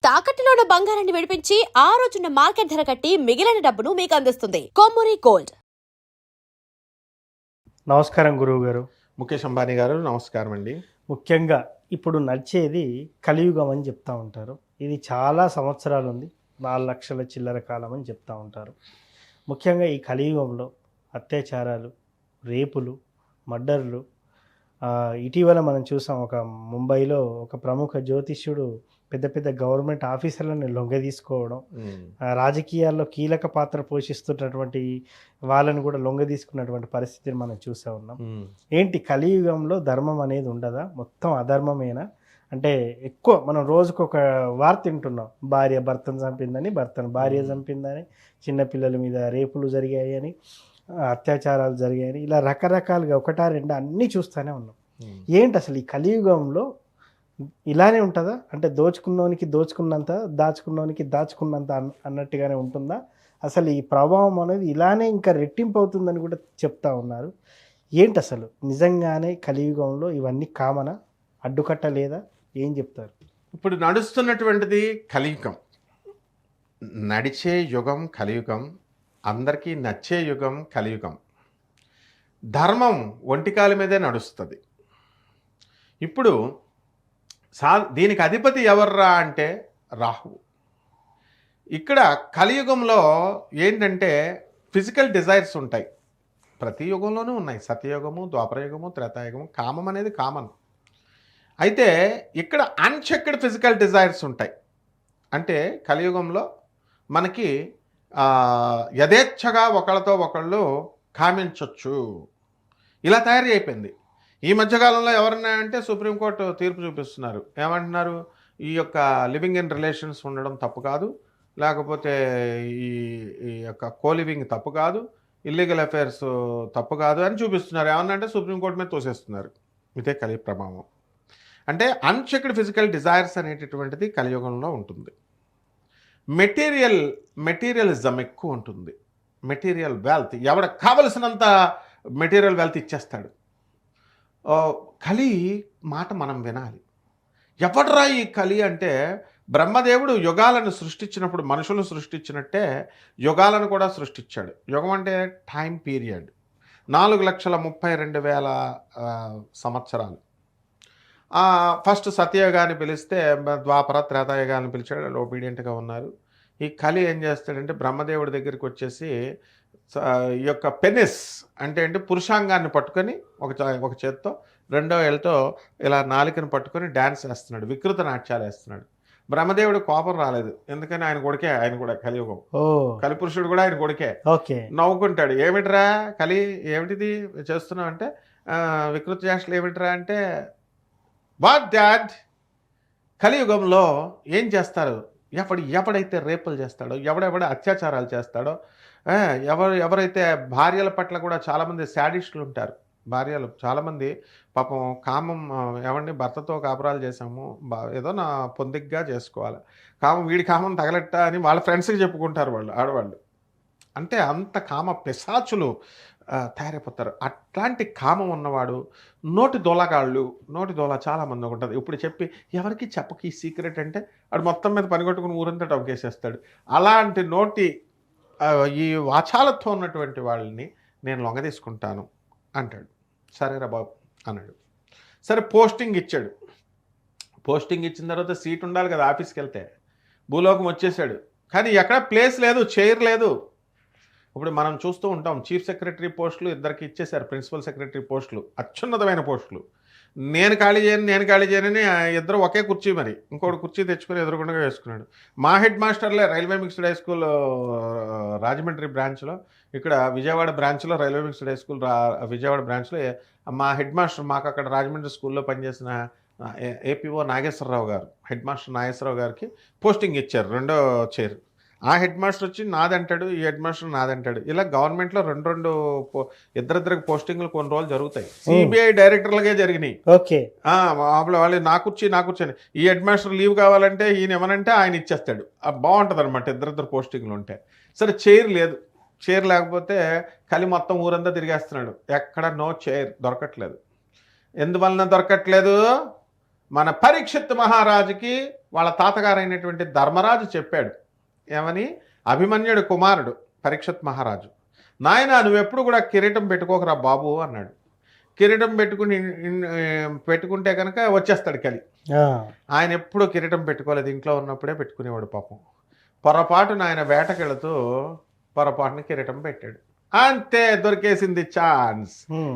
తాకట్టులో ఉన్న బంగారాన్ని విడిపించి ఆ రోజున్న మార్కెట్ ధర కట్టి మిగిలిన డబ్బును మీకు అందిస్తుంది కొమ్మూరి గోల్డ్. నమస్కారం గురువు గారు. ముఖేష్ అంబానీ గారు నమస్కారం అండి. ముఖ్యంగా ఇప్పుడు నడిచేది కలియుగం అని చెప్తా ఉంటారు. ఇది చాలా సంవత్సరాలు ఉంది, 4 లక్షల చిల్లర కాలం అని చెప్తా ఉంటారు. ముఖ్యంగా ఈ కలియుగంలో అత్యాచారాలు, రేపులు, మర్డర్లు, ఇటీవల మనం చూసాం. ఒక ముంబైలో ఒక ప్రముఖ జ్యోతిష్యుడు పెద్ద పెద్ద గవర్నమెంట్ ఆఫీసర్లను లొంగదీసుకోవడం, రాజకీయాల్లో కీలక పాత్ర పోషిస్తున్నటువంటి వాళ్ళని కూడా లొంగదీసుకున్నటువంటి పరిస్థితిని మనం చూసా ఉన్నాం. ఏంటి కలియుగంలో ధర్మం అనేది ఉండదా? మొత్తం అధర్మమేనా? అంటే ఎక్కువ మనం రోజుకు ఒక వార్త వింటున్నాం. భార్య భర్తను చంపిందని, భార్య చంపిందని, చిన్నపిల్లల మీద రేపులు జరిగాయని, అత్యాచారాలు జరిగాయని, ఇలా రకరకాలుగా ఒకటా రెండా అన్నీ చూస్తూనే ఉన్నాం. ఏంటి అసలు ఈ కలియుగంలో ఇలానే ఉంటుందా? అంటే దోచుకున్నోనికి దోచుకున్నంత, దాచుకున్నోనికి దాచుకున్నంత అన్నట్టుగానే ఉంటుందా? అసలు ఈ ప్రభావం అనేది ఇలానే ఇంకా రెట్టింపు అవుతుందని కూడా చెప్తా ఉన్నారు. ఏంటి అసలు నిజంగానే కలియుగంలో ఇవన్నీ కామనా? అడ్డుకట్ట లేదా? ఏం చెప్తారు? ఇప్పుడు నడుస్తున్నటువంటిది కలియుగం, నడిచే యుగం కలియుగం, అందరికీ నచ్చే యుగం కలియుగం. ధర్మం ఒంటికాల మీదే నడుస్తుంది. ఇప్పుడు దీనికి అధిపతి ఎవర్రా అంటే రాహువు. ఇక్కడ కలియుగంలో ఏంటంటే ఫిజికల్ డిజైర్స్ ఉంటాయి. ప్రతి యుగంలోనూ ఉన్నాయి. సత్యయుగము, ద్వాపరయుగము, త్రేతాయుగము. కామం అనేది కామన్. అయితే ఇక్కడ అన్చెక్డ్ ఫిజికల్ డిజైర్స్ ఉంటాయి. అంటే కలియుగంలో మనకి యథేచ్ఛగా ఒకళ్ళతో ఒకళ్ళు కామించవచ్చు. ఇలా తయారీ అయిపోయింది. ఈ మధ్యకాలంలో ఎవరన్నా అంటే సుప్రీంకోర్టు తీర్పు చూపిస్తున్నారు. ఏమంటున్నారు? ఈ యొక్క లివింగ్ ఇన్ రిలేషన్స్ ఉండడం తప్పు కాదు, లేకపోతే ఈ యొక్క కోలివింగ్ తప్పు కాదు, ఇల్లీగల్ అఫైర్స్ తప్పు కాదు అని చూపిస్తున్నారు. ఏమన్నా అంటే సుప్రీంకోర్టు మీద తోసేస్తున్నారు. ఇదే కలి ప్రభావం. అంటే అన్చెక్డ్ ఫిజికల్ డిజైర్స్ అనేటటువంటిది కలియుగంలో ఉంటుంది. మెటీరియలిజం ఎక్కువ ఉంటుంది. మెటీరియల్ వెల్త్, ఎవరికి కావలసినంత మెటీరియల్ వెల్త్ ఇచ్చేస్తాడు. కలి మాట మనం వినాలి. ఎవడ్రా ఈ కలి అంటే, బ్రహ్మదేవుడు యుగాలను సృష్టించినప్పుడు మనుషులను సృష్టించినట్టే యుగాలను కూడా సృష్టించాడు. యుగం అంటే టైం పీరియడ్. 4,32,000 సంవత్సరాలు. ఫస్ట్ సత్యయుగాన్ని పిలిస్తే ద్వాపర త్రేతాయుగాన్ని పిలిచాడు. ఒబీడియంట్గా ఉన్నారు. ఈ కలి ఏం చేస్తాడంటే బ్రహ్మదేవుడి దగ్గరికి వచ్చేసి ఈ యొక్క పెనిస్ అంటే పురుషాంగాన్ని పట్టుకొని ఒక చేత్తో, రెండో ఏళ్ళతో ఇలా నాలికను పట్టుకొని డ్యాన్స్ వేస్తున్నాడు, వికృత నాట్యాలు వేస్తున్నాడు. బ్రహ్మదేవుడు కోపం రాలేదు. ఎందుకని ఆయన కొడుకే, ఆయన కూడా కలియుగం, కలిపురుషుడు కూడా ఆయన కొడుకే. నవ్వుకుంటాడు. ఏమిట్రా కలి, ఏమిటిది చేస్తున్నావు అంటే, వికృత చేష్టలు ఏమిట్రా అంటే, వాట్ డాడ్, కలియుగంలో ఏం చేస్తారు? ఎవడైతే రేపులు చేస్తాడో, ఎవడెవడ అత్యాచారాలు చేస్తాడో, ఎవరైతే భార్యల పట్ల కూడా చాలామంది శాడిస్టులు ఉంటారు. భార్యలు చాలామంది పాపం కామం, ఏమండి భర్తతో కాపురాలు చేసాము, ఏదో నా పొందిగ్గా చేసుకోవాలి, కామం వీడి కామం తగలెట్ట అని వాళ్ళ ఫ్రెండ్స్కి చెప్పుకుంటారు వాళ్ళు, ఆడవాళ్ళు. అంటే అంత కామ పిశాచులు తయారైపోతారు. అట్లాంటి కామం ఉన్నవాడు నోటి దోల చాలామంది ఉంటుంది. ఇప్పుడు చెప్పి ఎవరికి చెప్పకి ఈ సీక్రెట్ అంటే వాడు మొత్తం మీద పనిగొట్టుకుని ఊరంతా టొక్కేసేస్తాడు. అలాంటి నోటి ఈ వాచాలతో ఉన్నటువంటి వాళ్ళని నేను లొంగదీసుకుంటాను అంటాడు. సరేరా బాబు అన్నాడు. సరే పోస్టింగ్ ఇచ్చాడు. పోస్టింగ్ ఇచ్చిన తర్వాత సీట్ ఉండాలి కదా ఆఫీస్కి వెళ్తే. భూలోకం వచ్చేసాడు. కానీ ఎక్కడ ప్లేస్ లేదు, చైర్ లేదు. ఇప్పుడు మనం చూస్తూ ఉంటాం, చీఫ్ సెక్రటరీ పోస్టులు ఇద్దరికి ఇచ్చేశారు, ప్రిన్సిపల్ సెక్రటరీ పోస్టులు, అత్యున్నతమైన పోస్టులు. నేను ఖాళీ చేయనని ఇద్దరు ఒకే కుర్చీ, మరి ఇంకోటి కుర్చీ తెచ్చుకొని ఎదురుకుండా వేసుకున్నాడు. మా హెడ్ మాస్టర్లే railway mixed high school Rajahmundry బ్రాంచ్లో, ఇక్కడ విజయవాడ బ్రాంచ్లో, railway mixed high school Vijayawada బ్రాంచ్లో మా హెడ్ మాస్టర్, మాకు అక్కడ రాజమండ్రి స్కూల్లో పనిచేసిన ఏపీఓ నాగేశ్వరరావు గారు, హెడ్ మాస్టర్ నాగేశ్వరరావు గారికి పోస్టింగ్ ఇచ్చారు, రెండో చైర్. ఆ హెడ్ మాస్టర్ వచ్చి నాదంటాడు, ఈ హెడ్ మాస్టర్ నాదంటాడు. ఇలా గవర్నమెంట్లో రెండు ఇద్దరిద్దరికి పోస్టింగ్లు కొన్ని రోజులు జరుగుతాయి. సిబిఐ డైరెక్టర్లకే జరిగినాయి. వాళ్ళు నా కూర్చి అని. ఈ హెడ్ మాస్టర్ లీవ్ కావాలంటే ఈయన ఏమనంటే ఆయన ఇచ్చేస్తాడు. బాగుంటుంది అనమాట ఇద్దరిద్దరు పోస్టింగ్లు ఉంటే. సరే చైర్ లేదు. చైర్ లేకపోతే కలి మొత్తం ఊరంతా తిరిగేస్తున్నాడు. ఎక్కడ నో చైర్ దొరకట్లేదు. ఎందువలన దొరకట్లేదు? మన పరీక్షిత్ మహారాజుకి వాళ్ళ తాతగారైనటువంటి ధర్మరాజు చెప్పాడు. ఏమని? అభిమన్యుడు కుమారుడు పరీక్షిత్ మహారాజు, నాయన నువ్వెప్పుడు కూడా కిరీటం పెట్టుకోకరా బాబు అన్నాడు. కిరీటం పెట్టుకుంటే కనుక వచ్చేస్తాడు కలి. ఆయన ఎప్పుడూ కిరీటం పెట్టుకోలేదు, ఇంట్లో ఉన్నప్పుడే పెట్టుకునేవాడు పాపం. పొరపాటున ఆయన వేటకెళుతూ పొరపాటున కిరీటం పెట్టాడు, అంతే దొరికేసింది ఛాన్స్.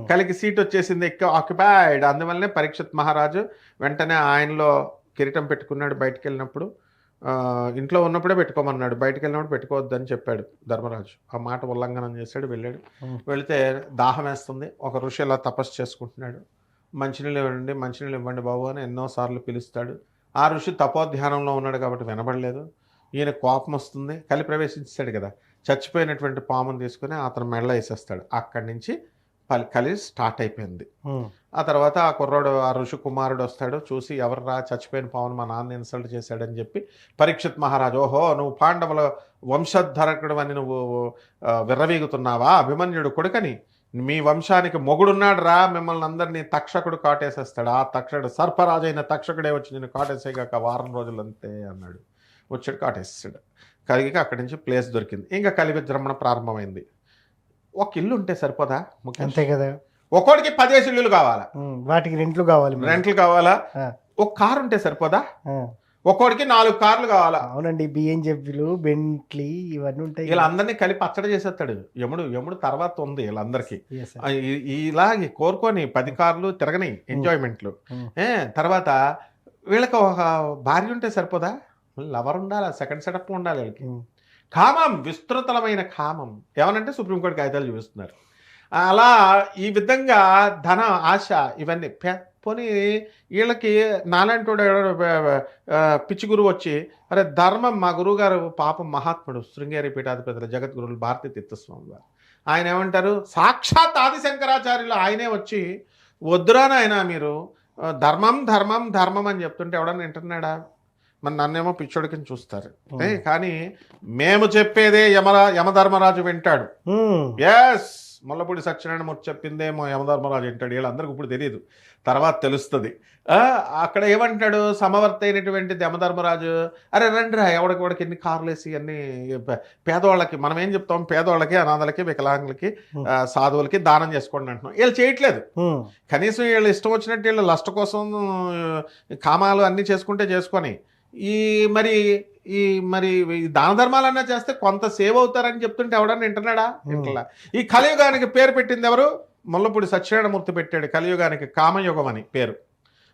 కలికి సీట్ వచ్చేసింది, ఆక్యుపైడ్. అందువల్లనే పరీక్షిత్ మహారాజు వెంటనే ఆయనలో కిరీటం పెట్టుకున్నాడు. బయటికి వెళ్ళినప్పుడు ఇంట్లో ఉన్నప్పుడే పెట్టుకోమన్నాడు, బయటికి వెళ్ళినప్పుడు పెట్టుకోవద్దని చెప్పాడు ధర్మరాజు. ఆ మాట ఉల్లంఘనం చేశాడు. వెళ్ళాడు. వెళితే దాహం వేస్తుంది. ఒక ఋషి ఇలా తపస్సు చేసుకుంటున్నాడు. మంచినీళ్ళు ఇవ్వండి బాబు అని ఎన్నోసార్లు పిలుస్తాడు. ఆ ఋషి తపోధ్యానంలో ఉన్నాడు కాబట్టి వినబడలేదు. ఈయన కోపం వస్తుంది. కలి ప్రవేశించాడు కదా, చచ్చిపోయినటువంటి పామును తీసుకుని అతను మెడలో వేసేస్తాడు. అక్కడి నుంచి కలి స్టార్ట్ అయిపోయింది. ఆ తర్వాత ఆ కుర్రాడు, ఆ ఋషి కుమారుడు వస్తాడు. చూసి ఎవర్రా చచ్చిపోయిన పామును మా నాన్న ఇన్సల్ట్ చేశాడని చెప్పి పరీక్షిత్ మహారాజు, ఓహో నువ్వు పాండవుల వంశధరకుడు అని నువ్వు విర్రవీగుతున్నావా? అభిమన్యుడు కొడుకని, మీ వంశానికి మొగుడున్నాడు రా, మిమ్మల్ని అందరినీ తక్షకుడు కాటేసేస్తాడు. ఆ తక్షకుడు సర్పరాజు అయిన తక్షకుడే వచ్చి నేను కాటేసేగాక వారం రోజులు అంతే అన్నాడు. వచ్చాడు, కాటేసాడు. కలిగికి అక్కడి నుంచి ప్లేస్ దొరికింది. ఇంకా కలి విజృంభణ ప్రారంభమైంది. ఒక ఇల్లు ఉంటే సరిపోదా? అంతే కదా, ఒక్కోడికి 10 ఇల్లులు కావాలా, వాటికి రెంట్లు కావాలా. ఒక కారు ఉంటే సరిపోదా? ఒక్కోడికి 4 కార్లు కావాలా. అవునండి, బిఎన్జెఫ్లు, బెంట్లీ ఇవన్నీ ఉంటాయి. వీళ్ళందరినీ కలిపి అచ్చడి చేసేస్తాడు యముడు. తర్వాత ఉంది వీళ్ళందరికీ. ఇలా కోరుకొని 10 కార్లు తిరగని ఎంజాయ్మెంట్లు. తర్వాత వీళ్ళకి ఒక భార్య ఉంటే సరిపోదా? లవర్ ఉండాలి, సెకండ్ సెటప్ ఉండాలి వీళ్ళకి. కామం, విస్తృతమైన కామం. ఏమనంటే సుప్రీంకోర్టు కాగితాలు చూపిస్తున్నారు. అలా ఈ విధంగా ధన ఆశ ఇవన్నీ పోనీ వీళ్ళకి నాలాంటి పిచ్చి గురువు వచ్చి, అరే ధర్మం, మా గురువుగారు పాపం మహాత్ముడు శృంగేరి పీఠాధిపతుల జగద్గురువులు భారతీ తీర్థస్వామి వారు, ఆయన ఏమంటారు, సాక్షాత్ ఆదిశంకరాచార్యులు ఆయనే వచ్చి వద్దురా నాయన మీరు ధర్మం ధర్మం ధర్మం అని చెప్తుంటే ఎవడన్నా వింటున్నాడా? మరి నన్నేమో పిచ్చోడి కింద చూస్తారు. కానీ మేము చెప్పేదే యమధర్మరాజు వింటాడు. ఎస్, ముల్లపూడి సత్యనారాయణమూర్తి చెప్పిందేమో యమధర్మరాజు వింటాడు. వీళ్ళందరికీ ఇప్పుడు తెలియదు, తర్వాత తెలుస్తుంది. అక్కడ ఏమంటాడు సమవర్తి అయినటువంటి యమధర్మరాజు, అరే రండి రా, ఎవడికి ఎన్ని కార్లు వేసి అన్ని పేదవాళ్ళకి, మనం ఏం చెప్తాం, పేదవాళ్ళకి, అనాథలకి, వికలాంగులకి, సాధువులకి దానం చేసుకోండి అంటున్నాం. వీళ్ళు చేయట్లేదు. కనీసం వీళ్ళు ఇష్టం వచ్చినట్టు వీళ్ళు లష్ట కోసం కామాలు అన్నీ చేసుకొని మరి దాన ధర్మాలన్నా చేస్తే కొంత సేవ్ అవుతారని చెప్తుంటే ఎవడన్నా వింటున్నాడా? వింటలా. ఈ కలియుగానికి పేరు పెట్టింది ఎవరు? ముల్లపూడి సత్యనారాయణమూర్తి పెట్టాడు కలియుగానికి కామయుగం అని పేరు.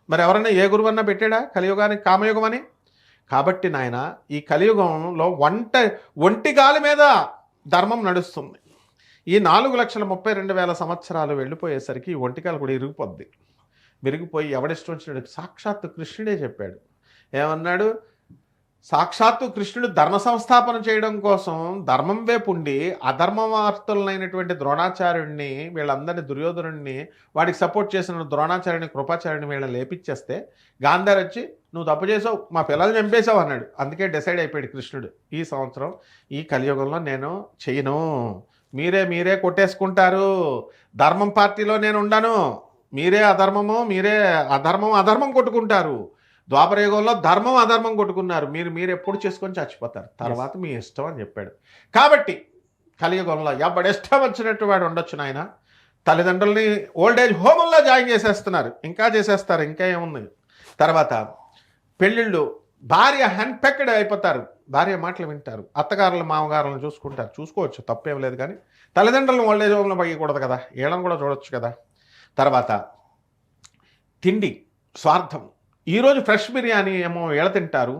మరి ఎవరన్నా ఏ గురువన్నా పెట్టాడా కలియుగానికి కామయుగం అని? కాబట్టి నాయన ఈ కలియుగంలో ఒంటిగాలి మీద ధర్మం నడుస్తుంది. ఈ 4,32,000 సంవత్సరాలు వెళ్ళిపోయేసరికి ఈ ఒంటికాలు కూడా విరిగిపోయి ఎవడిష్టం వచ్చినాడు? సాక్షాత్తు కృష్ణుడే చెప్పాడు. ఏమన్నాడు? సాక్షాత్తు కృష్ణుడు ధర్మ సంస్థాపన చేయడం కోసం ధర్మం వైపుండి అధర్మవార్తలైనటువంటి ద్రోణాచార్యుడిని, వీళ్ళందరినీ, దుర్యోధనుడిని, వాడికి సపోర్ట్ చేసిన ద్రోణాచార్యుని, కృపాచార్యుని వీళ్ళని లేపించేస్తే గాంధారి వచ్చి నువ్వు తప్పు చేసావు, మా పిల్లలు చంపేశావు అన్నాడు. అందుకే డిసైడ్ అయిపోయాడు కృష్ణుడు, ఈ సంవత్సరం ఈ కలియుగంలో నేను చెయ్యను, మీరే కొట్టేసుకుంటారు, ధర్మం పార్టీలో నేను ఉండను, మీరే అధర్మం కొట్టుకుంటారు. ద్వాపరయుగంలో ధర్మం అధర్మం కొట్టుకున్నారు, మీరు ఎప్పుడు చేసుకొని చచ్చిపోతారు, తర్వాత మీ ఇష్టం అని చెప్పాడు. కాబట్టి కలియుగంలో ఎవడిష్టం వచ్చినట్టు వాడు ఉండొచ్చు నాయన. తల్లిదండ్రుల్ని ఓల్డేజ్ హోముల్లో జాయిన్ చేసేస్తున్నారు, ఇంకా చేసేస్తారు, ఇంకా ఏముంది. తర్వాత పెళ్ళిళ్ళు, భార్య హ్యాండ్పెక్డ్ అయిపోతారు, భార్య మాటలు వింటారు, అత్తగారులు మామగారులను చూసుకోవచ్చు, తప్పేం లేదు. కానీ తల్లిదండ్రులను ఓల్డేజ్ హోమ్లో పయ్యకూడదు కదా, వీళ్ళని కూడా చూడొచ్చు కదా. తర్వాత తిండి, స్వార్థం. ఈరోజు ఫ్రెష్ బిర్యానీ ఏమో వీళ్ళ తింటారు,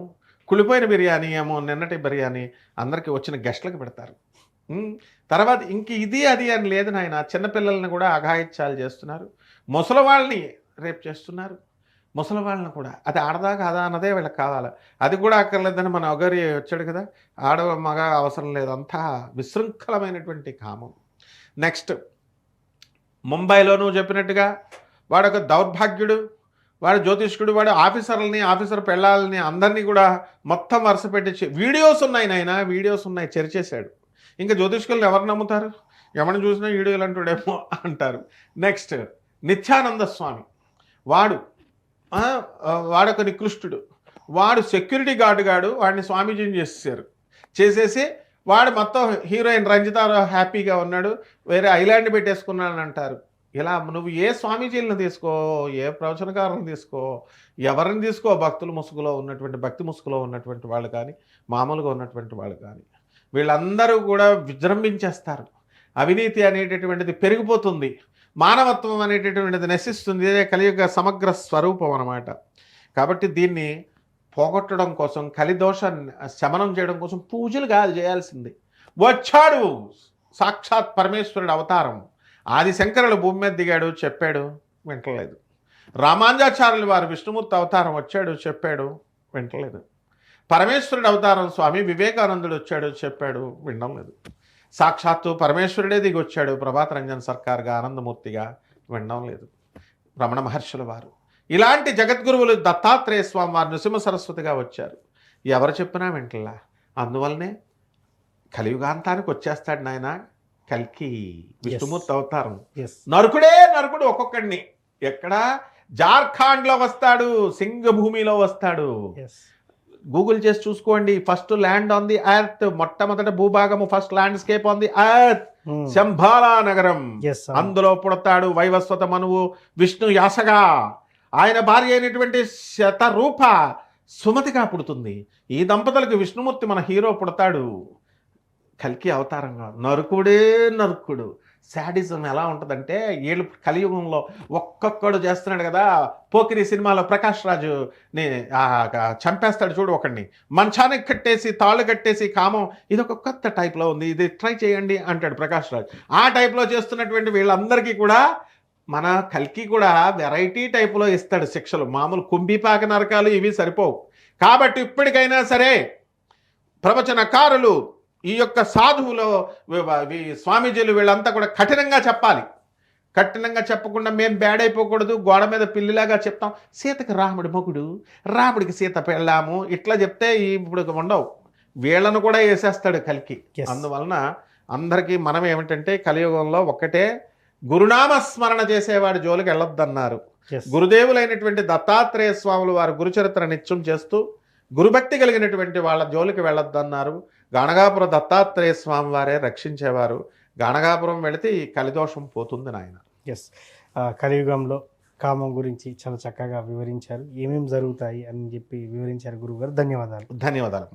కుళ్ళిపోయిన బిర్యానీ ఏమో నిన్నటి బిర్యానీ అందరికీ వచ్చిన గెస్ట్లకు పెడతారు. తర్వాత ఇంక ఇది అది అని లేదు నాయన. చిన్నపిల్లల్ని కూడా అఘాయిత్యాలు చేస్తున్నారు, ముసలివాళ్ళని రేపు చేస్తున్నారు, ముసలివాళ్ళని కూడా. అది ఆడదా కాదా అన్నదే వీళ్ళకి కావాలి, అది కూడా అక్కర్లేదని మన ఒగరి వచ్చాడు కదా, మగ అవసరం లేదు, అంతా విశృంఖలమైనటువంటి కామం. నెక్స్ట్ ముంబైలో నువ్వు చెప్పినట్టుగా వాడొక దౌర్భాగ్యుడు, వాడు జ్యోతిష్కుడు, వాడు ఆఫీసర్ పెళ్ళాలని అందరినీ కూడా మొత్తం వరుస పెట్టి వీడియోస్ ఉన్నాయి నాయన, వీడియోస్ ఉన్నాయి, చెరిచేశాడు. ఇంకా జ్యోతిష్కులను ఎవరు నమ్ముతారు? ఎవరిని చూసినా వీడియోలు అంటాడేమో అంటారు. నెక్స్ట్ నిత్యానంద స్వామి, వాడొక నికృష్టుడు, వాడు సెక్యూరిటీ గార్డు వాడిని స్వామీజీని చేసేసి వాడు మొత్తం హీరోయిన్ రంజిత హ్యాపీగా ఉన్నాడు, వేరే ఐలాండ్ పెట్టేసుకున్నాను అంటారు. ఇలా నువ్వు ఏ స్వామీజీలను తీసుకో, ఏ ప్రవచనకారులను తీసుకో, ఎవరిని తీసుకో, భక్తి ముసుగులో ఉన్నటువంటి వాళ్ళు కానీ, మామూలుగా ఉన్నటువంటి వాళ్ళు కానీ, వీళ్ళందరూ కూడా విజృంభించేస్తారు. అవినీతి అనేటటువంటిది పెరిగిపోతుంది, మానవత్వం అనేటటువంటిది నశిస్తుంది. ఇదే కలియుగ సమగ్ర స్వరూపం అన్నమాట. కాబట్టి దీన్ని పోగొట్టడం కోసం, కలిదోష శమనం చేయడం కోసం పూజలు కాదు చేయాల్సింది. వచ్చాడు సాక్షాత్ పరమేశ్వరుడు అవతారం. ఆదిశంకరుడు భూమి మీద దిగాడు, చెప్పాడు, వింటలేదు. రామానుజాచార్యులు వారు విష్ణుమూర్తి అవతారం వచ్చాడు, చెప్పాడు, వింటలేదు. పరమేశ్వరుడు అవతారం స్వామి వివేకానందుడు వచ్చాడు, చెప్పాడు, వినడం లేదు. సాక్షాత్తు పరమేశ్వరుడే దిగి వచ్చాడు ప్రభాత రంజన్ సర్కార్గా, ఆనందమూర్తిగా, వినడం లేదు. రమణ మహర్షుల వారు, ఇలాంటి జగద్గురువులు దత్తాత్రేయ స్వామి వారు నృసింహ సరస్వతిగా వచ్చారు. ఎవరు చెప్పినా వింటలా. అందువల్లనే కలియుగాంతానికి వచ్చేస్తాడు నాయన కల్కి, విష్ణుమూర్తి అవతారం. నరుకుడు ఒక్కొక్కడిని. ఎక్కడ? జార్ఖండ్లో వస్తాడు, సింగభూమిలో వస్తాడు. గూగుల్ చేసి చూసుకోండి. First land on the earth, మొట్టమొదటి భూభాగము, first landscape on the earth, Shambhala నగరం. అందులో పుడతాడు వైవస్వత మనువు విష్ణు యాసగా. ఆయన భార్య అయినటువంటి శతరూప సుమతిగా పుడుతుంది. ఈ దంపతులకు విష్ణుమూర్తి మన హీరో పుడతాడు కల్కి అవతారంగా. నరుకుడు. శాడిజం ఎలా ఉంటుందంటే, వీళ్ళు కలియుగంలో ఒక్కొక్కడు చేస్తున్నాడు కదా. పోకిరి సినిమాలో ప్రకాష్ రాజుని చంపేస్తాడు చూడు ఒకడిని, మంచానికి కట్టేసి తాళ్ళు కట్టేసి కామం. ఇది ఒక కొత్త టైప్లో ఉంది, ఇది ట్రై చేయండి అంటాడు ప్రకాష్ రాజు. ఆ టైప్లో చేస్తున్నటువంటి వీళ్ళందరికీ కూడా మన కల్కి కూడా వెరైటీ టైపులో ఇస్తాడు శిక్షలు. మామూలు కుంభిపాక నరకాలు ఇవి సరిపోవు. కాబట్టి ఇప్పటికైనా సరే ప్రవచనకారులు, ఈ యొక్క సాధువులో స్వామీజీలు వీళ్ళంతా కూడా కఠినంగా చెప్పాలి. కఠినంగా చెప్పకుండా మేము బ్యాడ్ అయిపోకూడదు, గోడ మీద పిల్లిలాగా చెప్తాం. సీతకి రాముడి మొగుడు, రాముడికి సీత పెళ్ళాము, ఇట్లా చెప్తే ఇప్పుడు ఉండవు. వీళ్ళను కూడా వేసేస్తాడు కల్కి. అందువలన అందరికీ మనం ఏమిటంటే, కలియుగంలో ఒక్కటే, గురునామస్మరణ చేసేవాడి జోలికి వెళ్ళొద్దన్నారు. గురుదేవులైనటువంటి దత్తాత్రేయ స్వాములు వారు గురుచరిత్ర నిత్యం చేస్తూ గురుభక్తి కలిగినటువంటి వాళ్ళ జోలికి వెళ్ళొద్దన్నారు. గాణగాపురం దత్తాత్రేయ స్వామి వారే రక్షించేవారు. గాణగాపురం వెళితే ఈ కలిదోషం పోతుంది నాయన. కలియుగంలో కామం గురించి చాలా చక్కగా వివరించారు. ఏమేమి జరుగుతాయి అని చెప్పి వివరించారు గురువుగారు. ధన్యవాదాలు.